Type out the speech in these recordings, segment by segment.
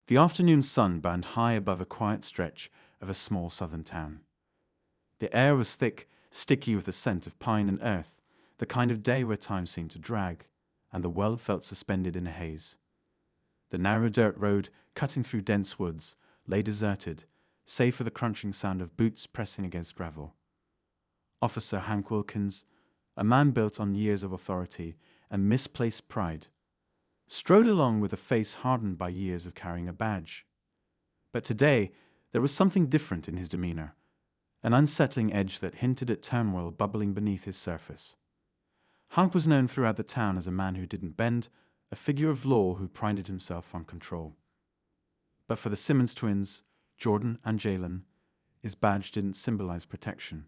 The afternoon sun burned high above a quiet stretch of a small southern town. The air was thick, sticky with the scent of pine and earth, the kind of day where time seemed to drag, and the world felt suspended in a haze. The narrow dirt road, cutting through dense woods, lay deserted, save for the crunching sound of boots pressing against gravel. Officer Hank Wilkins, a man built on years of authority and misplaced pride, strode along with a face hardened by years of carrying a badge. But today, there was something different in his demeanor, an unsettling edge that hinted at turmoil bubbling beneath his surface. Hank was known throughout the town as a man who didn't bend, a figure of law who prided himself on control. But for the Simmons twins, Jordan and Jalen, his badge didn't symbolize protection.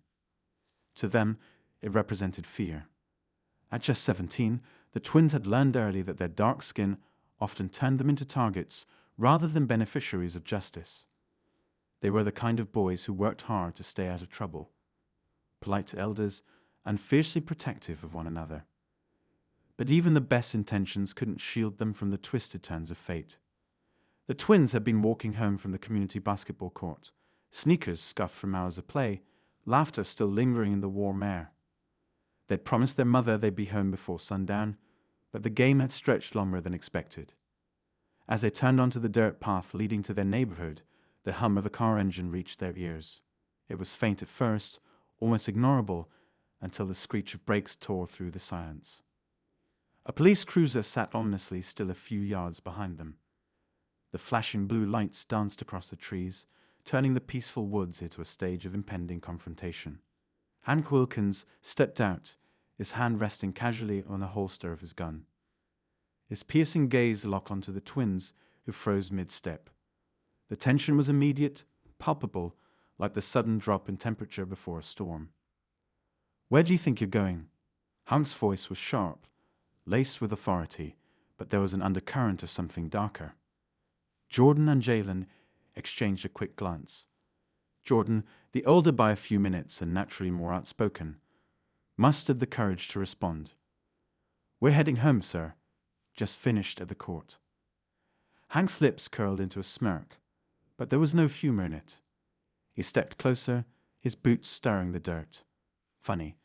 To them, it represented fear. At just 17, the twins had learned early that their dark skin often turned them into targets rather than beneficiaries of justice. They were the kind of boys who worked hard to stay out of trouble, polite to elders, and fiercely protective of one another. But even the best intentions couldn't shield them from the twisted turns of fate. The twins had been walking home from the community basketball court, sneakers scuffed from hours of play, laughter still lingering in the warm air. They'd promised their mother they'd be home before sundown, but the game had stretched longer than expected. As they turned onto the dirt path leading to their neighborhood, the hum of a car engine reached their ears. It was faint at first, almost ignorable, until the screech of brakes tore through the silence. A police cruiser sat ominously still a few yards behind them. The flashing blue lights danced across the trees, turning the peaceful woods into a stage of impending confrontation. Hank Wilkins stepped out, his hand resting casually on the holster of his gun. His piercing gaze locked onto the twins, who froze mid-step. The tension was immediate, palpable, like the sudden drop in temperature before a storm. "Where do you think you're going?" Hank's voice was sharp, laced with authority, but there was an undercurrent of something darker. Jordan and Jalen exchanged a quick glance. Jordan, the older by a few minutes and naturally more outspoken, mustered the courage to respond. "We're heading home, sir. Just finished at the court." Hank's lips curled into a smirk, but there was no humor in it. He stepped closer, his boots stirring the dirt. "Funny.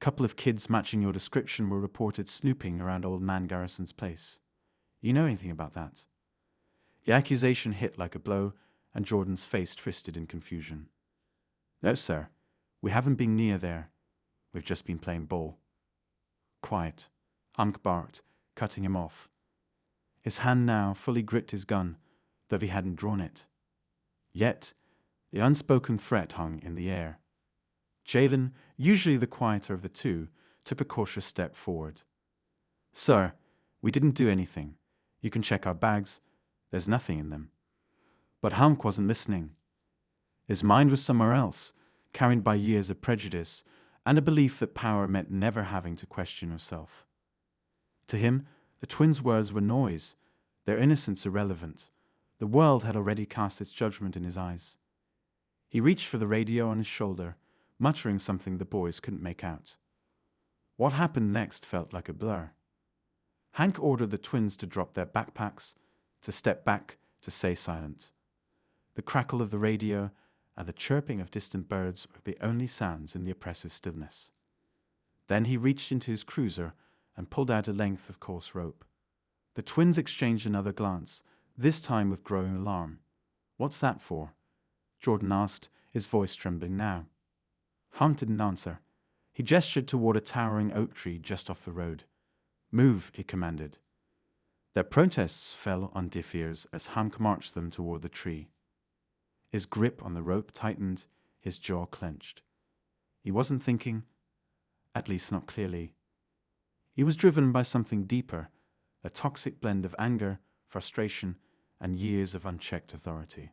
Couple of kids matching your description were reported snooping around old man Garrison's place. You know anything about that?" The accusation hit like a blow, and Jordan's face twisted in confusion. "No, sir. We haven't been near there. We've just been playing ball." "Quiet," Hank barked, cutting him off. His hand now fully gripped his gun, though he hadn't drawn it. Yet, the unspoken threat hung in the air. Jalen, usually the quieter of the two, took a cautious step forward. "Sir, we didn't do anything. You can check our bags. There's nothing in them." But Hank wasn't listening. His mind was somewhere else, carried by years of prejudice and a belief that power meant never having to question yourself. To him, the twins' words were noise, their innocence irrelevant. The world had already cast its judgment in his eyes. He reached for the radio on his shoulder, muttering something the boys couldn't make out. What happened next felt like a blur. Hank ordered the twins to drop their backpacks, to step back, to stay silent. The crackle of the radio and the chirping of distant birds were the only sounds in the oppressive stillness. Then he reached into his cruiser and pulled out a length of coarse rope. The twins exchanged another glance, this time with growing alarm. "What's that for?" Jordan asked, his voice trembling now. Hank didn't answer. He gestured toward a towering oak tree just off the road. "Move," he commanded. Their protests fell on deaf ears as Hank marched them toward the tree. His grip on the rope tightened, his jaw clenched. He wasn't thinking, at least not clearly. He was driven by something deeper, a toxic blend of anger, frustration, and years of unchecked authority.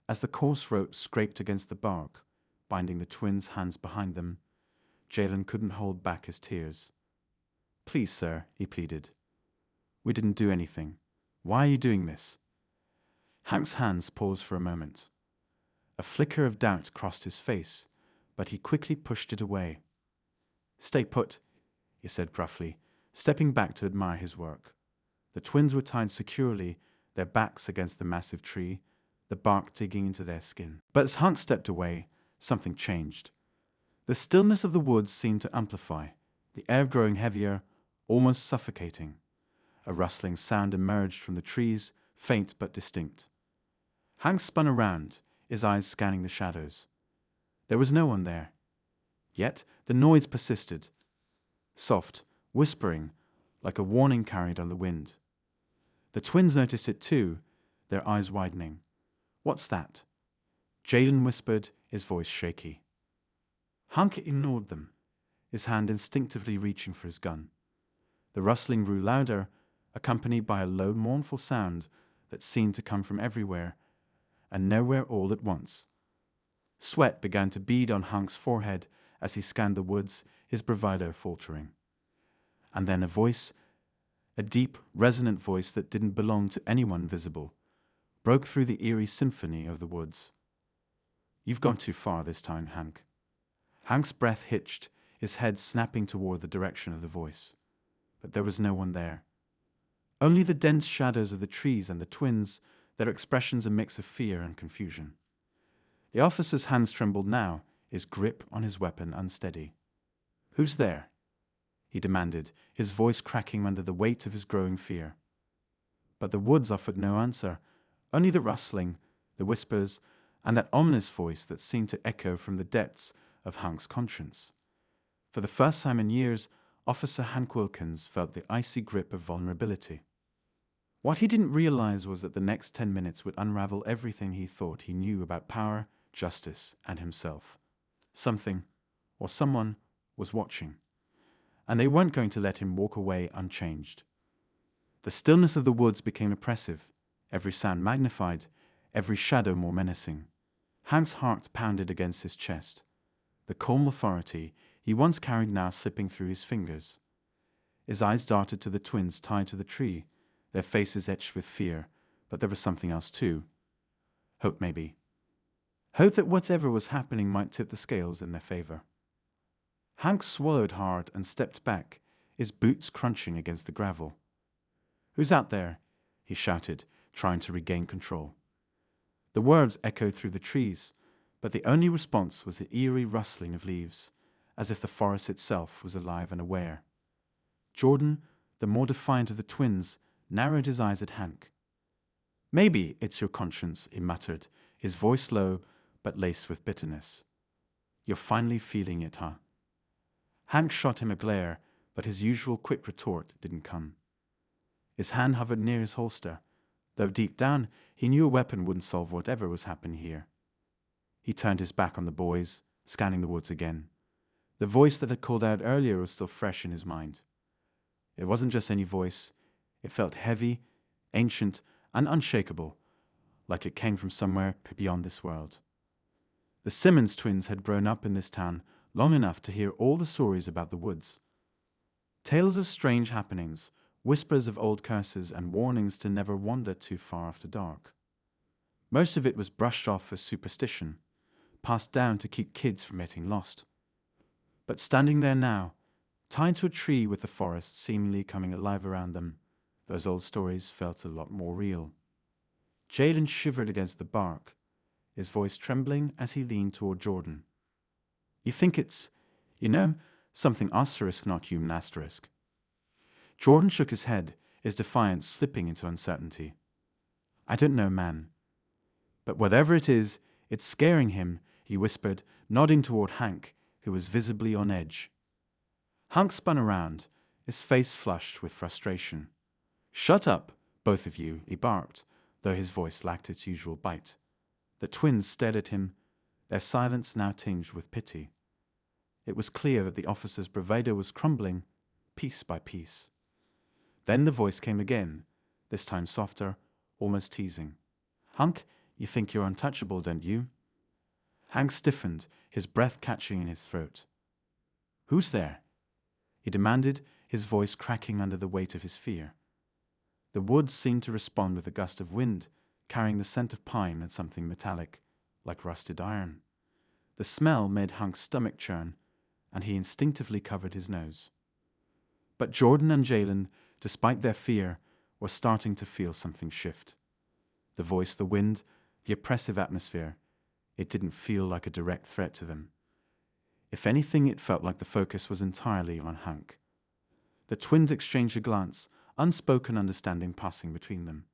As the coarse rope scraped against the bark, binding the twins' hands behind them, Jalen couldn't hold back his tears. "Please, sir," he pleaded. "We didn't do anything. Why are you doing this?" Hank's hands paused for a moment. A flicker of doubt crossed his face, but he quickly pushed it away. "Stay put," he said gruffly, stepping back to admire his work. The twins were tied securely, their backs against the massive tree, the bark digging into their skin. But as Hank stepped away, something changed. The stillness of the woods seemed to amplify, the air growing heavier, almost suffocating. A rustling sound emerged from the trees, faint but distinct. Hank spun around, his eyes scanning the shadows. There was no one there. Yet the noise persisted, soft, whispering, like a warning carried on the wind. The twins noticed it too, their eyes widening. "What's that?" Jaden whispered, his voice shaky. Hank ignored them, his hand instinctively reaching for his gun. The rustling grew louder, accompanied by a low, mournful sound that seemed to come from everywhere, and nowhere all at once. Sweat began to bead on Hank's forehead as he scanned the woods, his bravado faltering. And then a voice, a deep, resonant voice that didn't belong to anyone visible, broke through the eerie symphony of the woods. "You've gone too far this time, Hank." Hank's breath hitched, his head snapping toward the direction of the voice. But there was no one there. Only the dense shadows of the trees and the twins, their expressions a mix of fear and confusion. The officer's hands trembled now, his grip on his weapon unsteady. "Who's there?" he demanded, his voice cracking under the weight of his growing fear. But the woods offered no answer, only the rustling, the whispers, and that ominous voice that seemed to echo from the depths of Hank's conscience. For the first time in years, Officer Hank Wilkins felt the icy grip of vulnerability. What he didn't realize was that the next 10 minutes would unravel everything he thought he knew about power, justice, and himself. Something, or someone, was watching, and they weren't going to let him walk away unchanged. The stillness of the woods became oppressive, every sound magnified, every shadow more menacing. Hank's heart pounded against his chest, the calm authority he once carried now slipping through his fingers. His eyes darted to the twins tied to the tree, their faces etched with fear, but there was something else too. Hope, maybe. Hope that whatever was happening might tip the scales in their favor. Hank swallowed hard and stepped back, his boots crunching against the gravel. "Who's out there?" he shouted, trying to regain control. The words echoed through the trees, but the only response was the eerie rustling of leaves, as if the forest itself was alive and aware. Jordan, the more defiant of the twins, narrowed his eyes at Hank. "Maybe it's your conscience," he muttered, his voice low but laced with bitterness. "You're finally feeling it, huh?" Hank shot him a glare, but his usual quick retort didn't come. His hand hovered near his holster, though deep down he knew a weapon wouldn't solve whatever was happening here. He turned his back on the boys, scanning the woods again. The voice that had called out earlier was still fresh in his mind. It wasn't just any voice. It felt heavy, ancient, and unshakable, like it came from somewhere beyond this world. The Simmons twins had grown up in this town long enough to hear all the stories about the woods. Tales of strange happenings, whispers of old curses, and warnings to never wander too far after dark. Most of it was brushed off as superstition, passed down to keep kids from getting lost. But standing there now, tied to a tree with the forest seemingly coming alive around them, those old stories felt a lot more real. Jaden shivered against the bark, his voice trembling as he leaned toward Jordan. "You think it's, something asterisk, not human asterisk?" Jordan shook his head, his defiance slipping into uncertainty. "I don't know, man. But whatever it is, it's scaring him," he whispered, nodding toward Hank, who was visibly on edge. Hank spun around, his face flushed with frustration. "Shut up, both of you," he barked, though his voice lacked its usual bite. The twins stared at him, their silence now tinged with pity. It was clear that the officer's bravado was crumbling, piece by piece. Then the voice came again, this time softer, almost teasing. "Hank, you think you're untouchable, don't you?" Hank stiffened, his breath catching in his throat. "Who's there?" he demanded, his voice cracking under the weight of his fear. The woods seemed to respond with a gust of wind, carrying the scent of pine and something metallic, like rusted iron. The smell made Hank's stomach churn, and he instinctively covered his nose. But Jordan and Jalen, despite their fear, were starting to feel something shift. The voice, the wind, the oppressive atmosphere. It didn't feel like a direct threat to them. If anything, it felt like the focus was entirely on Hank. The twins exchanged a glance, unspoken understanding passing between them.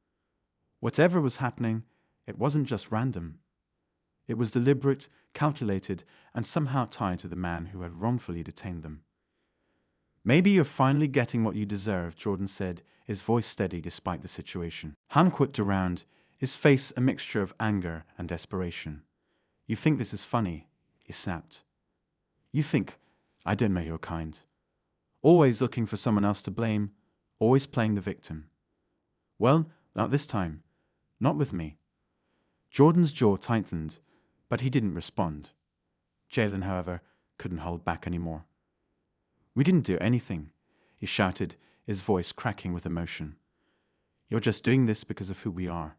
Whatever was happening, it wasn't just random. It was deliberate, calculated, and somehow tied to the man who had wrongfully detained them. "Maybe you're finally getting what you deserve," Jordan said, his voice steady despite the situation. Hank whipped around, his face a mixture of anger and desperation. "You think this is funny?" he snapped. "You think I don't know your kind. Always looking for someone else to blame, always playing the victim. Well, not this time. Not with me." Jordan's jaw tightened, but he didn't respond. Jalen, however, couldn't hold back anymore. "We didn't do anything," he shouted, his voice cracking with emotion. "You're just doing this because of who we are.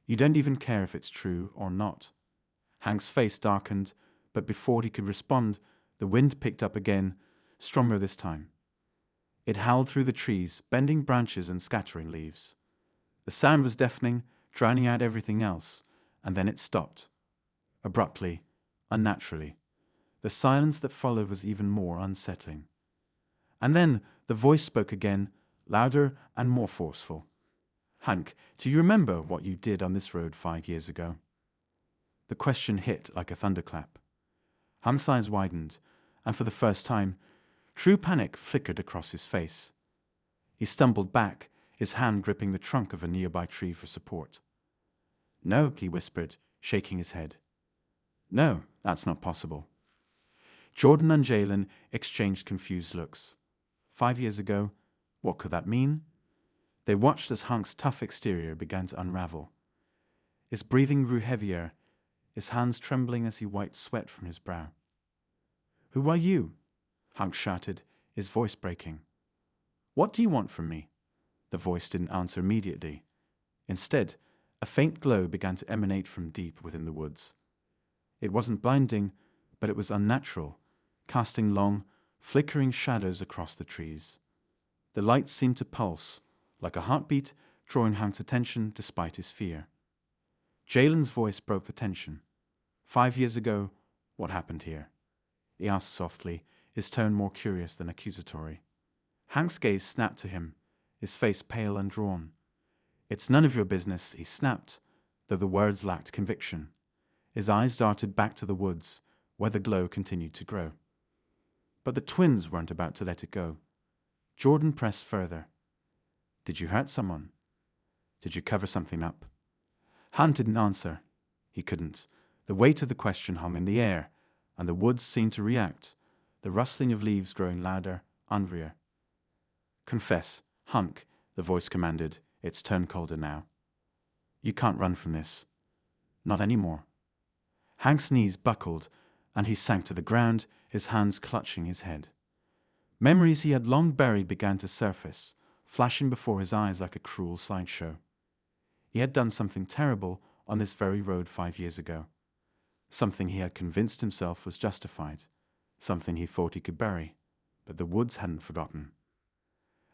You don't even care if it's true or not." Hank's face darkened, but before he could respond, the wind picked up again, stronger this time. It howled through the trees, bending branches and scattering leaves. The sound was deafening, drowning out everything else, and then it stopped. Abruptly, unnaturally. The silence that followed was even more unsettling. And then the voice spoke again, louder and more forceful. "Hank, do you remember what you did on this road 5 years ago?" The question hit like a thunderclap. Hank's eyes widened, and for the first time, true panic flickered across his face. He stumbled back, his hand gripping the trunk of a nearby tree for support. "No," he whispered, shaking his head. "No, that's not possible." Jordan and Jalen exchanged confused looks. 5 years ago, what could that mean? They watched as Hank's tough exterior began to unravel. His breathing grew heavier, his hands trembling as he wiped sweat from his brow. "Who are you?" Hank shouted, his voice breaking. "What do you want from me?" The voice didn't answer immediately. Instead, a faint glow began to emanate from deep within the woods. It wasn't blinding, but it was unnatural, casting long, flickering shadows across the trees. The light seemed to pulse, like a heartbeat, drawing Hank's attention despite his fear. Jalen's voice broke the tension. 5 years ago, what happened here?" he asked softly, his tone more curious than accusatory. Hank's gaze snapped to him, his face pale and drawn. "It's none of your business," he snapped, though the words lacked conviction. His eyes darted back to the woods, where the glow continued to grow. But the twins weren't about to let it go. Jordan pressed further. "Did you hurt someone? Did you cover something up?" Hank didn't answer. He couldn't. The weight of the question hung in the air, and the woods seemed to react, the rustling of leaves growing louder, angrier. "Confess, Hank," the voice commanded, its tone colder now. "You can't run from this. Not anymore." Hank's knees buckled, and he sank to the ground, his hands clutching his head. Memories he had long buried began to surface, flashing before his eyes like a cruel sideshow. He had done something terrible on this very road 5 years ago. Something he had convinced himself was justified, something he thought he could bury, but the woods hadn't forgotten.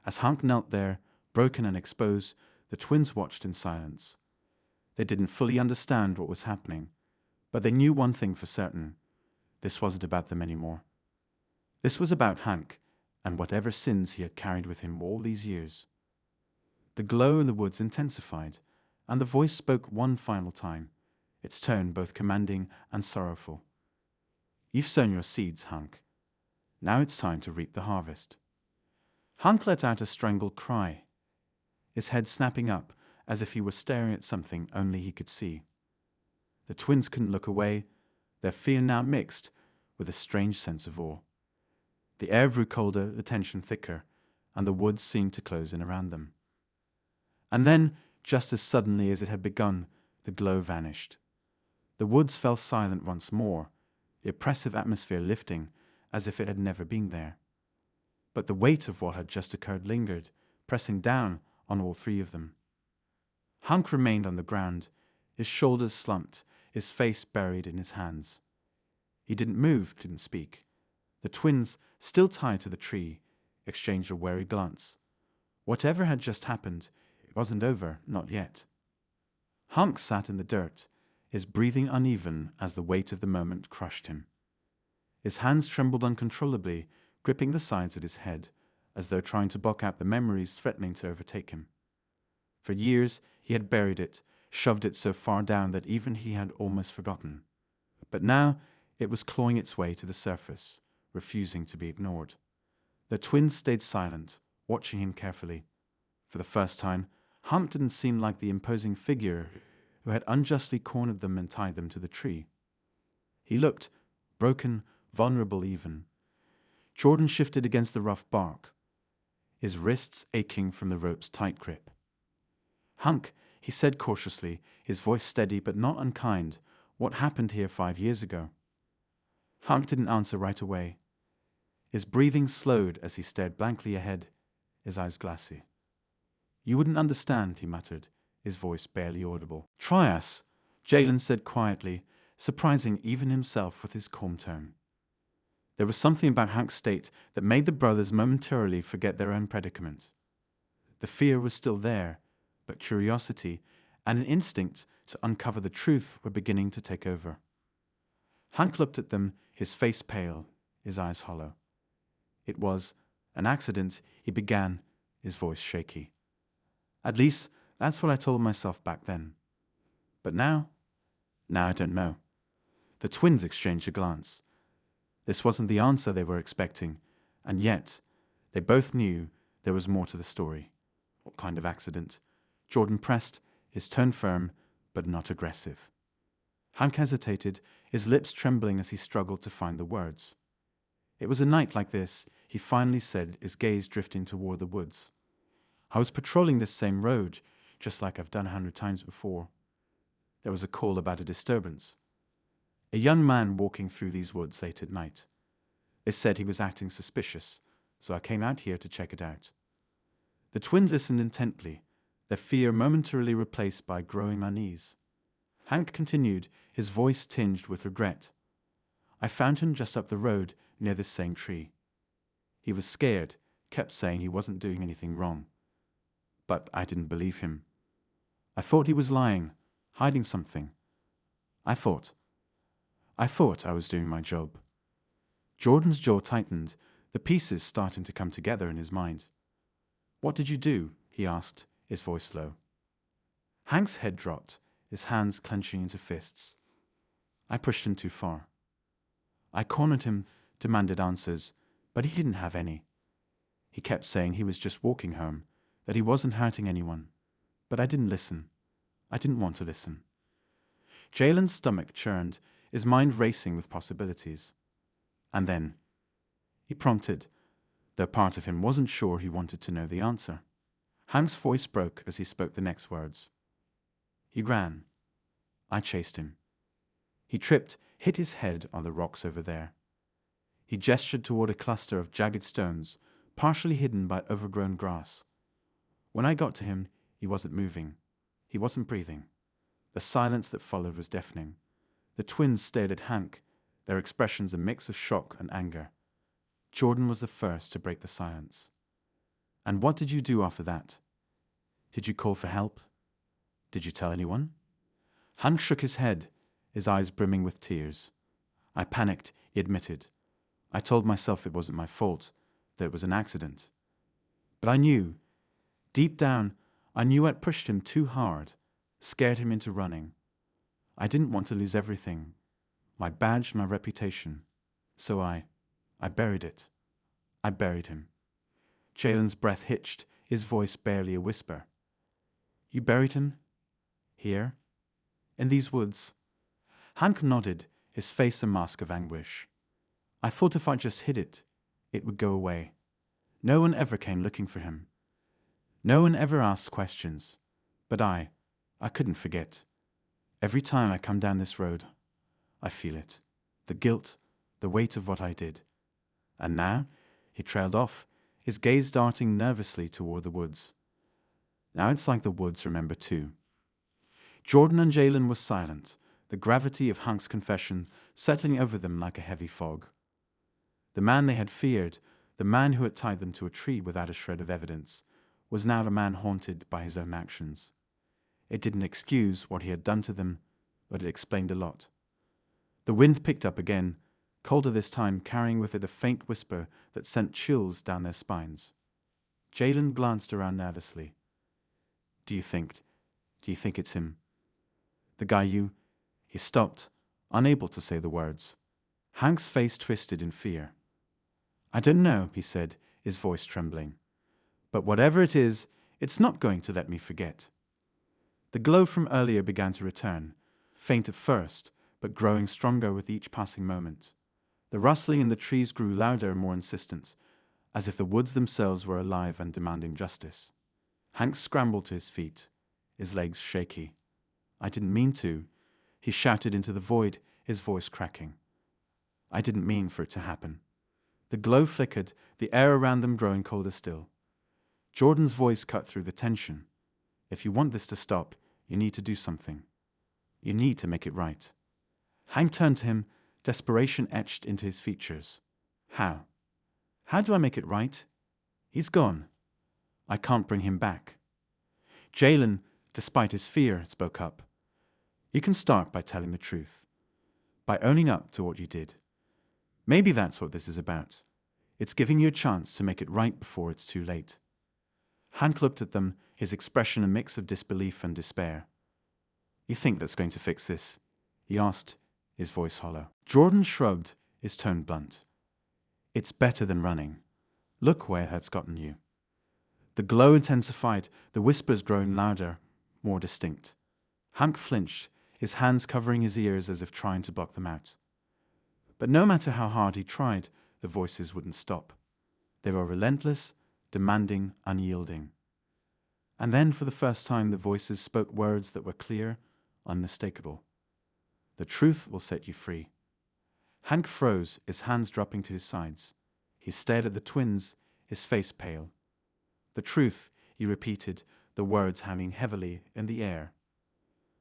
As Hank knelt there, broken and exposed, the twins watched in silence. They didn't fully understand what was happening, but they knew one thing for certain. This wasn't about them anymore. This was about Hank, and whatever sins he had carried with him all these years. The glow in the woods intensified, and the voice spoke one final time, its tone both commanding and sorrowful. "You've sown your seeds, Hank. Now it's time to reap the harvest." Hank let out a strangled cry, his head snapping up as if he were staring at something only he could see. The twins couldn't look away, their fear now mixed with a strange sense of awe. The air grew colder, the tension thicker, and the woods seemed to close in around them. And then, just as suddenly as it had begun, the glow vanished. The woods fell silent once more, the oppressive atmosphere lifting as if it had never been there. But the weight of what had just occurred lingered, pressing down on all three of them. Hank remained on the ground, his shoulders slumped, his face buried in his hands. He didn't move, didn't speak. The twins, still tied to the tree, exchanged a wary glance. Whatever had just happened, it wasn't over, not yet. Hank sat in the dirt, his breathing uneven as the weight of the moment crushed him. His hands trembled uncontrollably, gripping the sides of his head, as though trying to block out the memories threatening to overtake him. For years he had buried it, shoved it so far down that even he had almost forgotten. But now it was clawing its way to the surface, refusing to be ignored. The twins stayed silent, watching him carefully. For the first time, Hank didn't seem like the imposing figure who had unjustly cornered them and tied them to the tree. He looked broken, vulnerable even. Jordan shifted against the rough bark, his wrists aching from the rope's tight grip. "Hank," he said cautiously, his voice steady but not unkind, "what happened here 5 years ago?" Hank didn't answer right away. His breathing slowed as he stared blankly ahead, his eyes glassy. "You wouldn't understand," he muttered, his voice barely audible. "Try us," Jalen said quietly, surprising even himself with his calm tone. There was something about Hank's state that made the brothers momentarily forget their own predicament. The fear was still there, but curiosity and an instinct to uncover the truth were beginning to take over. Hank looked at them, his face pale, his eyes hollow. "It was an accident," he began, his voice shaky. "At least, that's what I told myself back then. But now I don't know." The twins exchanged a glance. This wasn't the answer they were expecting, and yet they both knew there was more to the story. What kind of accident? Jordan pressed, his tone firm, but not aggressive. Hank hesitated, his lips trembling as he struggled to find the words. "It was a night like this," he finally said, his gaze drifting toward the woods. "I was patrolling this same road, just like I've done 100 times before. There was a call about a disturbance. A young man walking through these woods late at night. They said he was acting suspicious, so I came out here to check it out." The twins listened intently, their fear momentarily replaced by growing unease. Hank continued, his voice tinged with regret. "I found him just up the road, near this same tree. He was scared, kept saying he wasn't doing anything wrong. But I didn't believe him. I thought he was lying, hiding something. I thought I was doing my job." Jordan's jaw tightened, the pieces starting to come together in his mind. "What did you do?" he asked, his voice low. Hank's head dropped, his hands clenching into fists. "I pushed him too far. I cornered him, demanded answers, but he didn't have any. He kept saying he was just walking home, that he wasn't hurting anyone. But I didn't listen. I didn't want to listen." Jalen's stomach churned, his mind racing with possibilities. "And then?" he prompted, though part of him wasn't sure he wanted to know the answer. Hank's voice broke as he spoke the next words. "He ran. I chased him. He tripped, hit his head on the rocks over there." He gestured toward a cluster of jagged stones, partially hidden by overgrown grass. "When I got to him, he wasn't moving. He wasn't breathing." The silence that followed was deafening. The twins stared at Hank, their expressions a mix of shock and anger. Jordan was the first to break the silence. "And what did you do after that? Did you call for help? Did you tell anyone?" Hank shook his head, his eyes brimming with tears. "I panicked," he admitted. "I told myself it wasn't my fault, that it was an accident. But I knew, deep down, I knew I'd pushed him too hard, scared him into running. I didn't want to lose everything, my badge, my reputation. So I buried it. I buried him." Jalen's breath hitched, his voice barely a whisper. "You buried him? Here? In these woods?" Hank nodded, his face a mask of anguish. "I thought if I just hid it, it would go away. No one ever came looking for him. No one ever asked questions. But I couldn't forget. Every time I come down this road, I feel it. The guilt, the weight of what I did. And now," he trailed off, his gaze darting nervously toward the woods. "Now it's like the woods remember too." Jordan and Jalen were silent, the gravity of Hank's confession settling over them like a heavy fog. The man they had feared, the man who had tied them to a tree without a shred of evidence, was now a man haunted by his own actions. It didn't excuse what he had done to them, but it explained a lot. The wind picked up again, colder this time, carrying with it a faint whisper that sent chills down their spines. Jalen glanced around nervously. Do you think it's him? The guy you... He stopped, unable to say the words. Hank's face twisted in fear. I don't know, he said, his voice trembling. But whatever it is, it's not going to let me forget. The glow from earlier began to return, faint at first, but growing stronger with each passing moment. The rustling in the trees grew louder and more insistent, as if the woods themselves were alive and demanding justice. Hank scrambled to his feet, his legs shaky. I didn't mean to, he shouted into the void, his voice cracking. I didn't mean for it to happen. The glow flickered, the air around them growing colder still. Jordan's voice cut through the tension. If you want this to stop, you need to do something. You need to make it right. Hank turned to him, desperation etched into his features. How? How do I make it right? He's gone. I can't bring him back. Jalen, despite his fear, spoke up. You can start by telling the truth, by owning up to what you did. Maybe that's what this is about. It's giving you a chance to make it right before it's too late. Hank looked at them, his expression a mix of disbelief and despair. You think that's going to fix this? He asked, his voice hollow. Jordan shrugged, his tone blunt. It's better than running. Look where it has gotten you. The glow intensified, the whispers growing louder, more distinct. Hank flinched, his hands covering his ears as if trying to block them out. But no matter how hard he tried, the voices wouldn't stop. They were relentless, demanding, unyielding. And then, for the first time, the voices spoke words that were clear, unmistakable. The truth will set you free. Hank froze, his hands dropping to his sides. He stared at the twins, his face pale. The truth, he repeated, the words hanging heavily in the air.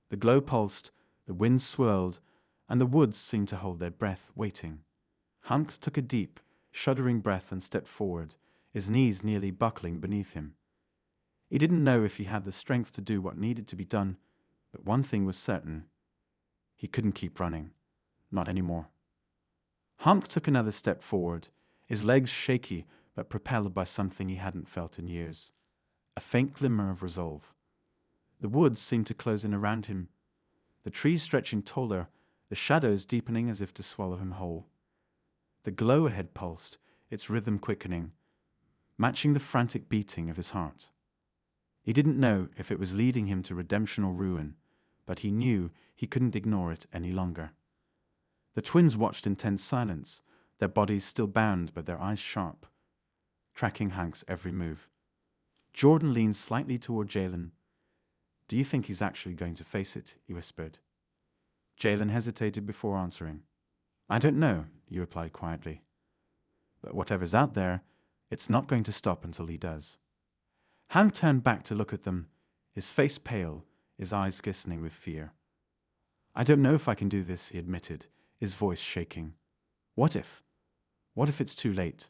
The glow pulsed, the wind swirled, and the woods seemed to hold their breath, waiting. Hank took a deep, shuddering breath and stepped forward, his knees nearly buckling beneath him. He didn't know if he had the strength to do what needed to be done, but one thing was certain. He couldn't keep running. Not anymore. Hank took another step forward, his legs shaky but propelled by something he hadn't felt in years. A faint glimmer of resolve. The woods seemed to close in around him, the trees stretching taller, the shadows deepening as if to swallow him whole. The glow ahead pulsed, its rhythm quickening, matching the frantic beating of his heart. He didn't know if it was leading him to redemption or ruin, but he knew he couldn't ignore it any longer. The twins watched in tense silence, their bodies still bound but their eyes sharp, tracking Hank's every move. Jordan leaned slightly toward Jalen. Do you think he's actually going to face it? He whispered. Jalen hesitated before answering. I don't know, he replied quietly. But whatever's out there, it's not going to stop until he does. Hank turned back to look at them, his face pale, his eyes glistening with fear. I don't know if I can do this, he admitted, his voice shaking. What if? What if it's too late?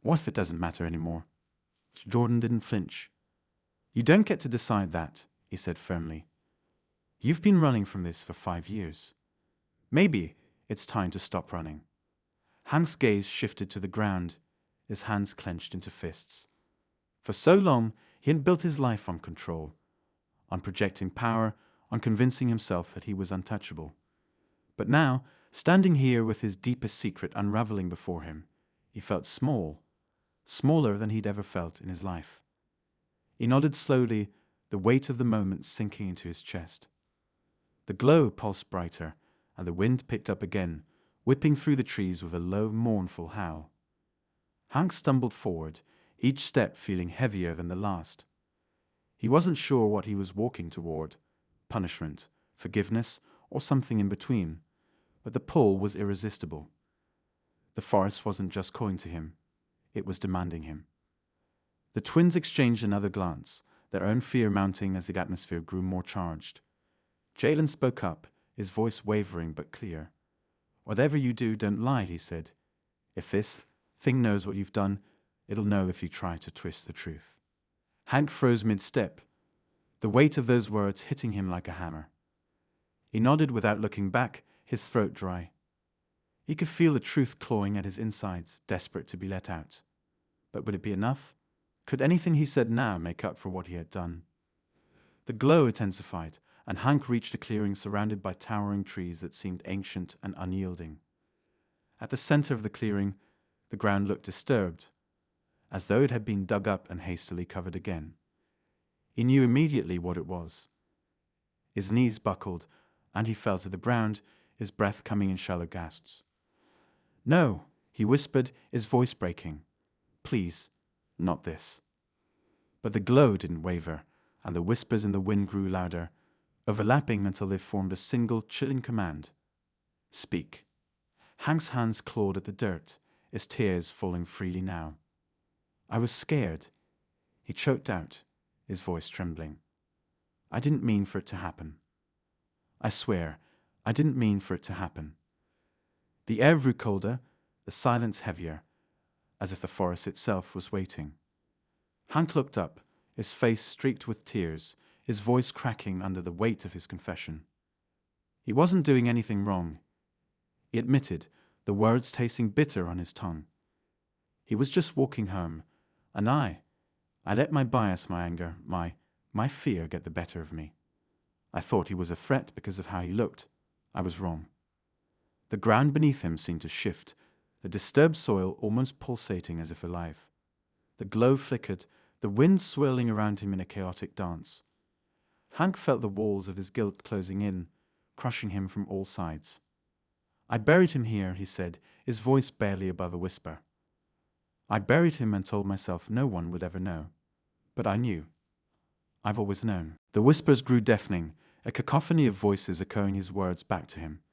What if it doesn't matter anymore? Jordan didn't flinch. You don't get to decide that, he said firmly. You've been running from this for 5 years. Maybe it's time to stop running. Hank's gaze shifted to the ground, his hands clenched into fists. For so long, he had built his life on control, on projecting power, on convincing himself that he was untouchable. But now, standing here with his deepest secret unraveling before him, he felt small, smaller than he'd ever felt in his life. He nodded slowly, the weight of the moment sinking into his chest. The glow pulsed brighter, and the wind picked up again, whipping through the trees with a low, mournful howl. Hank stumbled forward, each step feeling heavier than the last. He wasn't sure what he was walking toward, punishment, forgiveness, or something in between, but the pull was irresistible. The forest wasn't just calling to him, it was demanding him. The twins exchanged another glance, their own fear mounting as the atmosphere grew more charged. Jalen spoke up, his voice wavering but clear. Whatever you do, don't lie, he said. If this thing knows what you've done, it'll know if you try to twist the truth. Hank froze mid-step. the weight of those words hitting him like a hammer. He nodded without looking back, his throat dry. He could feel the truth clawing at his insides, desperate to be let out. But would it be enough? Could anything he said now make up for what he had done? The glow intensified, and Hank reached a clearing surrounded by towering trees that seemed ancient and unyielding. At the center of the clearing, the ground looked disturbed, as though it had been dug up and hastily covered again. He knew immediately what it was. His knees buckled, and he fell to the ground, his breath coming in shallow gasps. "No," he whispered, his voice breaking. "Please, not this." But the glow didn't waver, and the whispers in the wind grew louder, overlapping until they formed a single, chilling command. "Speak." Hank's hands clawed at the dirt, his tears falling freely now. "I was scared," he choked out, his voice trembling. "I didn't mean for it to happen. I swear, I didn't mean for it to happen." The air grew colder, the silence heavier, as if the forest itself was waiting. Hank looked up, his face streaked with tears, his voice cracking under the weight of his confession. He wasn't doing anything wrong. He admitted, the words tasting bitter on his tongue. He was just walking home, and I let my bias, my anger, my fear get the better of me. I thought he was a threat because of how he looked. I was wrong. The ground beneath him seemed to shift, the disturbed soil almost pulsating as if alive. The glow flickered, the wind swirling around him in a chaotic dance. Hank felt the walls of his guilt closing in, crushing him from all sides. "I buried him here," he said, his voice barely above a whisper. "I buried him and told myself no one would ever know. But I knew. I've always known." The whispers grew deafening, a cacophony of voices echoing his words back to him,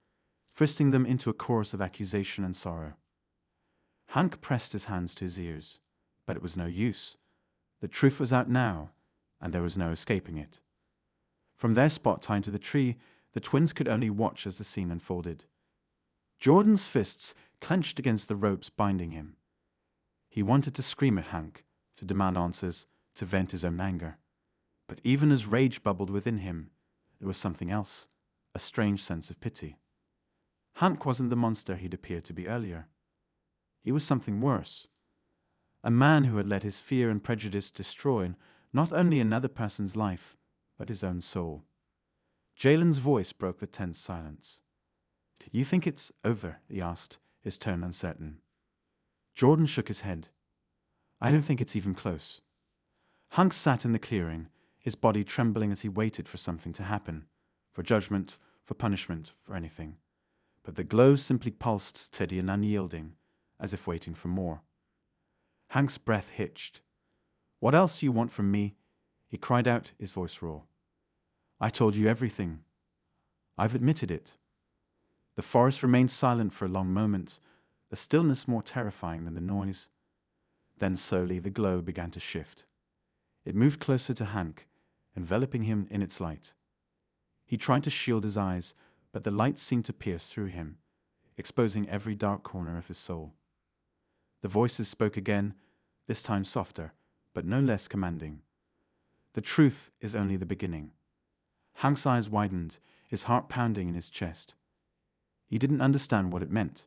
twisting them into a chorus of accusation and sorrow. Hank pressed his hands to his ears, but it was no use. The truth was out now, and there was no escaping it. From their spot tied to the tree, the twins could only watch as the scene unfolded. Jordan's fists clenched against the ropes binding him. He wanted to scream at Hank, to demand answers, to vent his own anger. But even as rage bubbled within him, there was something else, a strange sense of pity. Hank wasn't the monster he'd appeared to be earlier. He was something worse. A man who had let his fear and prejudice destroy not only another person's life, but his own soul. Jalen's voice broke the tense silence. "You think it's over?" he asked, his tone uncertain. Jordan shook his head. "I don't think it's even close." Hank sat in the clearing, his body trembling as he waited for something to happen, for judgment, for punishment, for anything. But the glow simply pulsed steady and unyielding, as if waiting for more. Hank's breath hitched. "What else do you want from me?" he cried out, his voice raw. "I told you everything. I've admitted it." The forest remained silent for a long moment, the stillness more terrifying than the noise. Then slowly the glow began to shift. It moved closer to Hank, enveloping him in its light. He tried to shield his eyes, but the light seemed to pierce through him, exposing every dark corner of his soul. The voices spoke again, this time softer, but no less commanding. "The truth is only the beginning." Hank's eyes widened, his heart pounding in his chest. He didn't understand what it meant,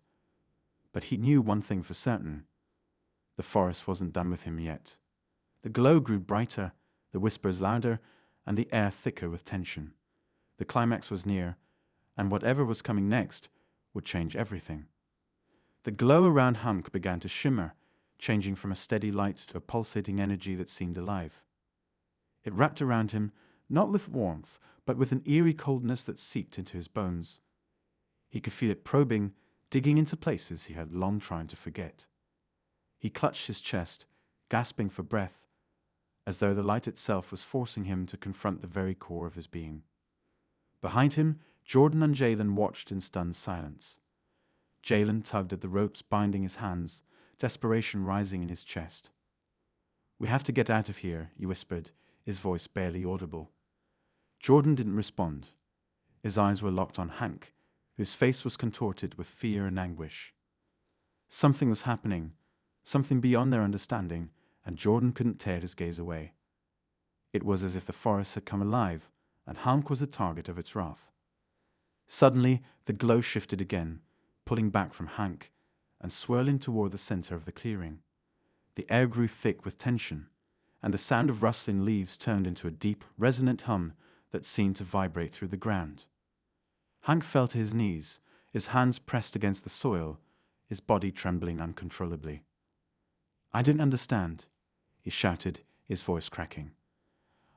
but he knew one thing for certain. The forest wasn't done with him yet. The glow grew brighter, the whispers louder, and the air thicker with tension. The climax was near, and whatever was coming next would change everything. The glow around Hank began to shimmer, changing from a steady light to a pulsating energy that seemed alive. It wrapped around him, not with warmth, but with an eerie coldness that seeped into his bones. He could feel it probing, digging into places he had long tried to forget. He clutched his chest, gasping for breath, as though the light itself was forcing him to confront the very core of his being. Behind him, Jordan and Jalen watched in stunned silence. Jalen tugged at the ropes binding his hands, desperation rising in his chest. "We have to get out of here," he whispered, his voice barely audible. Jordan didn't respond. His eyes were locked on Hank, whose face was contorted with fear and anguish. Something was happening, something beyond their understanding, and Jordan couldn't tear his gaze away. It was as if the forest had come alive, and Hank was the target of its wrath. Suddenly, the glow shifted again, pulling back from Hank and swirling toward the center of the clearing. The air grew thick with tension, and the sound of rustling leaves turned into a deep, resonant hum that seemed to vibrate through the ground. Hank fell to his knees, his hands pressed against the soil, his body trembling uncontrollably. "I didn't understand," he shouted, his voice cracking.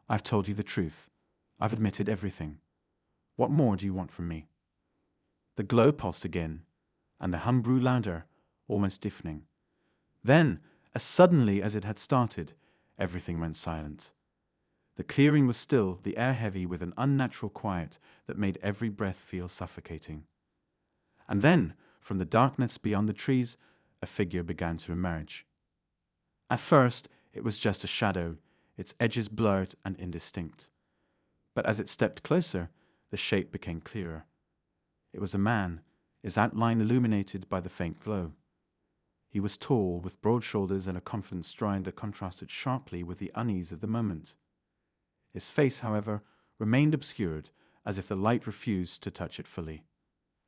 "I've told you the truth. I've admitted everything. What more do you want from me?" The glow pulsed again, and the hum grew louder, almost deafening. Then, as suddenly as it had started, everything went silent. The clearing was still, the air heavy with an unnatural quiet that made every breath feel suffocating. And then, from the darkness beyond the trees, a figure began to emerge. At first, it was just a shadow, its edges blurred and indistinct. But as it stepped closer, the shape became clearer. It was a man, his outline illuminated by the faint glow. He was tall, with broad shoulders and a confident stride that contrasted sharply with the unease of the moment. His face, however, remained obscured, as if the light refused to touch it fully.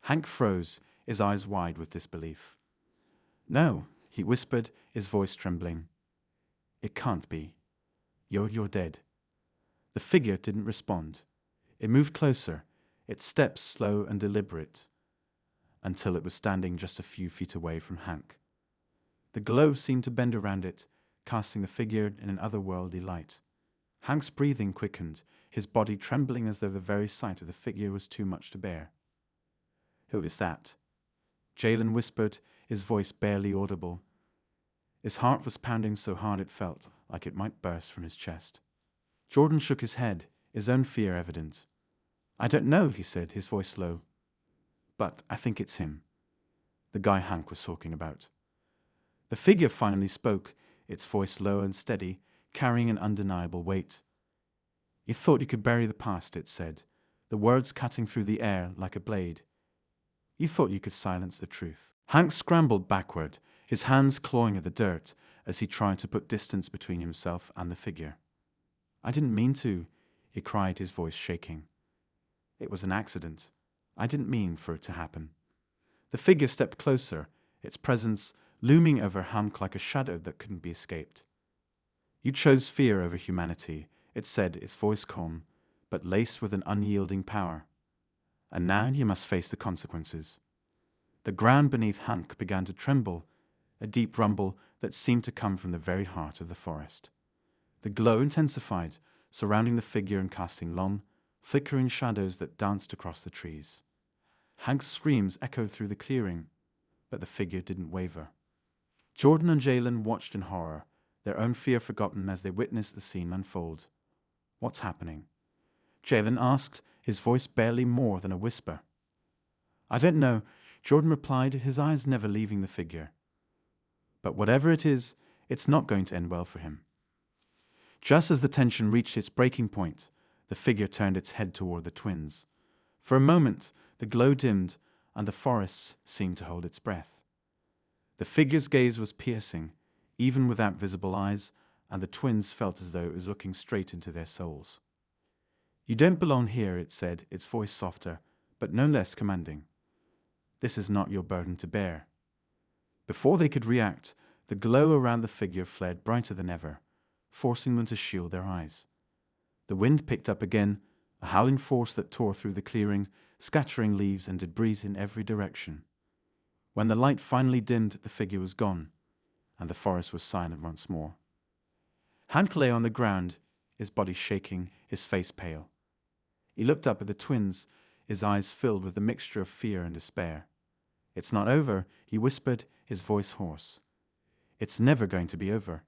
Hank froze, his eyes wide with disbelief. "No," he whispered, his voice trembling. "It can't be. You're dead." The figure didn't respond. It moved closer, its steps slow and deliberate, until it was standing just a few feet away from Hank. The glow seemed to bend around it, casting the figure in an otherworldly light. Hank's breathing quickened, his body trembling as though the very sight of the figure was too much to bear. "Who is that?" Jalen whispered, his voice barely audible. His heart was pounding so hard it felt like it might burst from his chest. Jordan shook his head, his own fear evident. "I don't know," he said, his voice low. "But I think it's him." The guy Hank was talking about. The figure finally spoke, its voice low and steady, carrying an undeniable weight. "You thought you could bury the past," it said, the words cutting through the air like a blade. "You thought you could silence the truth." Hank scrambled backward, his hands clawing at the dirt as he tried to put distance between himself and the figure. "I didn't mean to," he cried, his voice shaking. "It was an accident. I didn't mean for it to happen." The figure stepped closer, its presence looming over Hank like a shadow that couldn't be escaped. "You chose fear over humanity," it said, its voice calm, but laced with an unyielding power. "And now you must face the consequences." The ground beneath Hank began to tremble, a deep rumble that seemed to come from the very heart of the forest. The glow intensified, surrounding the figure and casting long, flickering shadows that danced across the trees. Hank's screams echoed through the clearing, but the figure didn't waver. Jordan and Jalen watched in horror, their own fear forgotten as they witnessed the scene unfold. "What's happening?" Jalen asked, his voice barely more than a whisper. "I don't know," Jordan replied, his eyes never leaving the figure. "But whatever it is, it's not going to end well for him." Just as the tension reached its breaking point, the figure turned its head toward the twins. For a moment, the glow dimmed, and the forest seemed to hold its breath. The figure's gaze was piercing, even without visible eyes, and the twins felt as though it was looking straight into their souls. "You don't belong here," it said, its voice softer, but no less commanding. "This is not your burden to bear." Before they could react, the glow around the figure flared brighter than ever, forcing them to shield their eyes. The wind picked up again, a howling force that tore through the clearing, scattering leaves and debris in every direction. When the light finally dimmed, the figure was gone, and the forest was silent once more. Hank lay on the ground, his body shaking, his face pale. He looked up at the twins, his eyes filled with a mixture of fear and despair. "It's not over," he whispered, his voice hoarse. "It's never going to be over."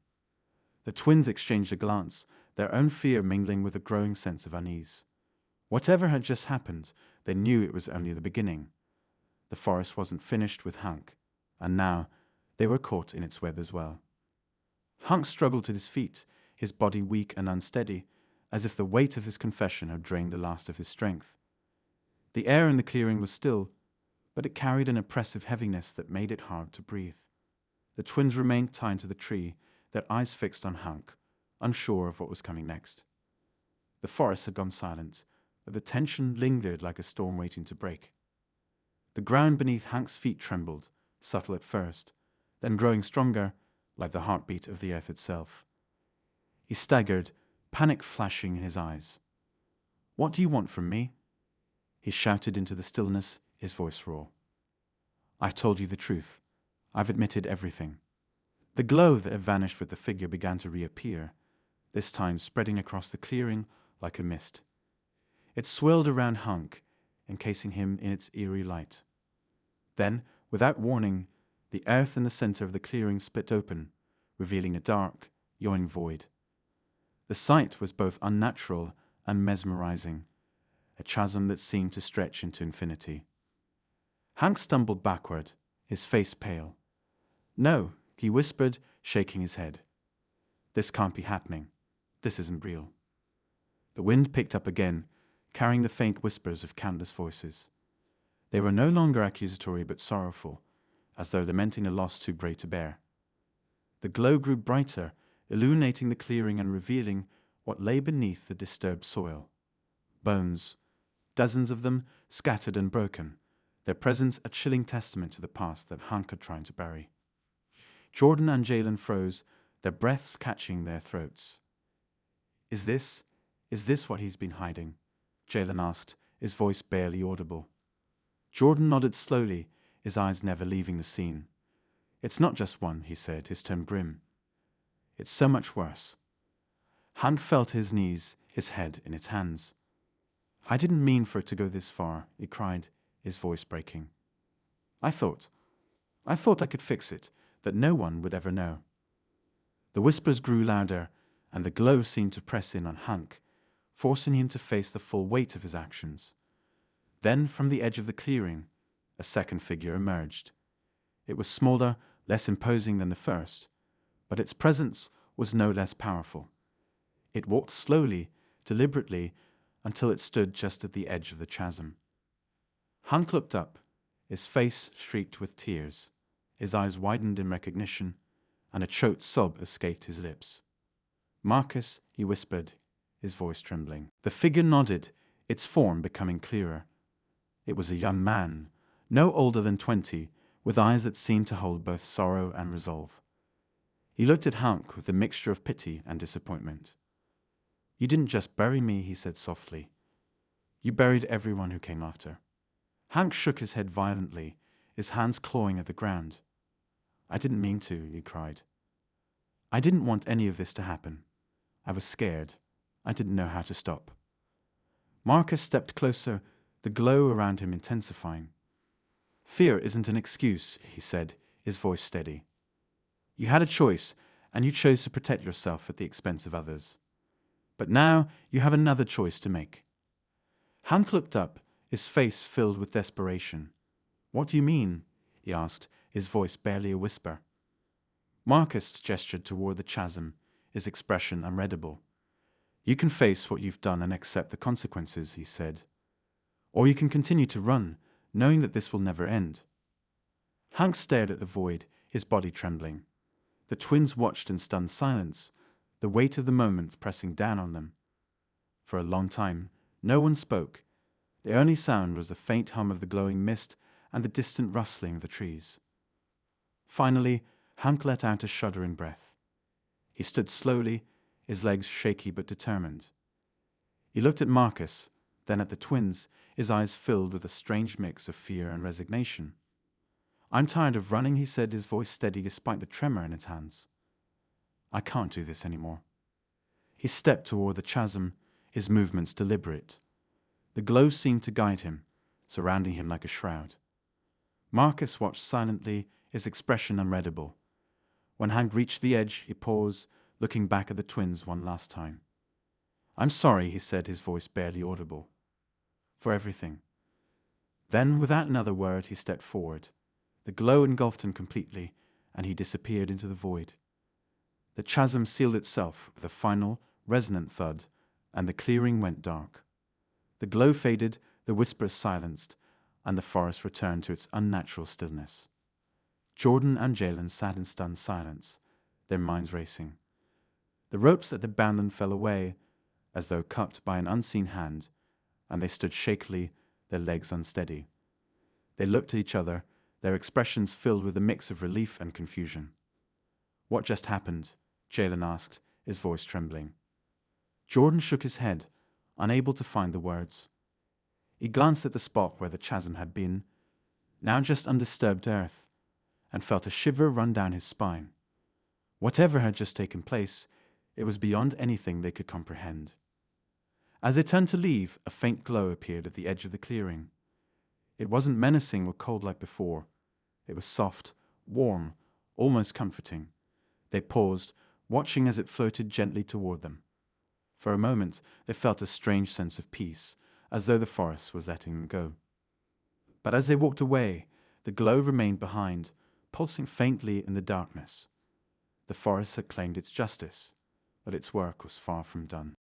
The twins exchanged a glance, their own fear mingling with a growing sense of unease. Whatever had just happened, they knew it was only the beginning. The forest wasn't finished with Hank, and now they were caught in its web as well. Hank struggled to his feet, his body weak and unsteady, as if the weight of his confession had drained the last of his strength. The air in the clearing was still, but it carried an oppressive heaviness that made it hard to breathe. The twins remained tied to the tree, their eyes fixed on Hank, unsure of what was coming next. The forest had gone silent, but the tension lingered like a storm waiting to break. The ground beneath Hank's feet trembled, subtle at first, then growing stronger, like the heartbeat of the earth itself. He staggered, panic flashing in his eyes. "What do you want from me?" He shouted into the stillness, his voice raw. "I've told you the truth. I've admitted everything." The glow that had vanished with the figure began to reappear, this time spreading across the clearing like a mist. It swirled around Hank, encasing him in its eerie light. Then, without warning, the earth in the center of the clearing split open, revealing a dark, yawning void. The sight was both unnatural and mesmerizing, a chasm that seemed to stretch into infinity. Hank stumbled backward, his face pale. "No," he whispered, shaking his head. "This can't be happening. This isn't real." The wind picked up again, carrying the faint whispers of countless voices. They were no longer accusatory but sorrowful, as though lamenting a loss too great to bear. The glow grew brighter, illuminating the clearing and revealing what lay beneath the disturbed soil. Bones, dozens of them, scattered and broken, their presence a chilling testament to the past that Hank had tried to bury. Jordan and Jalen froze, their breaths catching their throats. Is this what he's been hiding?" Jalen asked, his voice barely audible. Jordan nodded slowly, his eyes never leaving the scene. "It's not just one," he said, his tone grim. "It's so much worse." Hank fell to his knees, his head in its hands. "I didn't mean for it to go this far," he cried, his voice breaking. I thought I could fix it, that no one would ever know." The whispers grew louder, and the glow seemed to press in on Hank, forcing him to face the full weight of his actions. Then, from the edge of the clearing, a second figure emerged. It was smaller, less imposing than the first, but its presence was no less powerful. It walked slowly, deliberately, until it stood just at the edge of the chasm. Hank looked up, his face streaked with tears, his eyes widened in recognition, and a choked sob escaped his lips. "Marcus," he whispered, his voice trembling. The figure nodded, its form becoming clearer. It was a young man, no older than 20, with eyes that seemed to hold both sorrow and resolve. He looked at Hank with a mixture of pity and disappointment. "You didn't just bury me," he said softly. "You buried everyone who came after." Hank shook his head violently, his hands clawing at the ground. "I didn't mean to," he cried. "I didn't want any of this to happen. I was scared. I didn't know how to stop." Marcus stepped closer, the glow around him intensifying. "Fear isn't an excuse," he said, his voice steady. "You had a choice, and you chose to protect yourself at the expense of others. But now you have another choice to make." Hank looked up, his face filled with desperation. "What do you mean?" he asked, his voice barely a whisper. Marcus gestured toward the chasm, his expression unreadable. "You can face what you've done and accept the consequences," he said. "Or you can continue to run, knowing that this will never end." Hank stared at the void, his body trembling. The twins watched in stunned silence, the weight of the moment pressing down on them. For a long time, no one spoke. The only sound was the faint hum of the glowing mist and the distant rustling of the trees. Finally, Hank let out a shuddering breath. He stood slowly, his legs shaky but determined. He looked at Marcus, then at the twins, his eyes filled with a strange mix of fear and resignation. "I'm tired of running," he said, his voice steady despite the tremor in his hands. "I can't do this anymore." He stepped toward the chasm, his movements deliberate. The glow seemed to guide him, surrounding him like a shroud. Marcus watched silently, his expression unreadable. When Hank reached the edge, he paused, looking back at the twins one last time. "I'm sorry," he said, his voice barely audible. "For everything." Then, without another word, he stepped forward. The glow engulfed him completely, and he disappeared into the void. The chasm sealed itself with a final, resonant thud, and the clearing went dark. The glow faded, the whispers silenced, and the forest returned to its unnatural stillness. Jordan and Jalen sat in stunned silence, their minds racing. The ropes that had bound them fell away, as though cut by an unseen hand, and they stood shakily, their legs unsteady. They looked at each other, their expressions filled with a mix of relief and confusion. "What just happened?" Jalen asked, his voice trembling. Jordan shook his head, unable to find the words. He glanced at the spot where the chasm had been, now just undisturbed earth, and felt a shiver run down his spine. Whatever had just taken place, it was beyond anything they could comprehend. As they turned to leave, a faint glow appeared at the edge of the clearing. It wasn't menacing or cold like before. It was soft, warm, almost comforting. They paused, watching as it floated gently toward them. For a moment, they felt a strange sense of peace, as though the forest was letting them go. But as they walked away, the glow remained behind, pulsing faintly in the darkness. The forest had claimed its justice, but its work was far from done.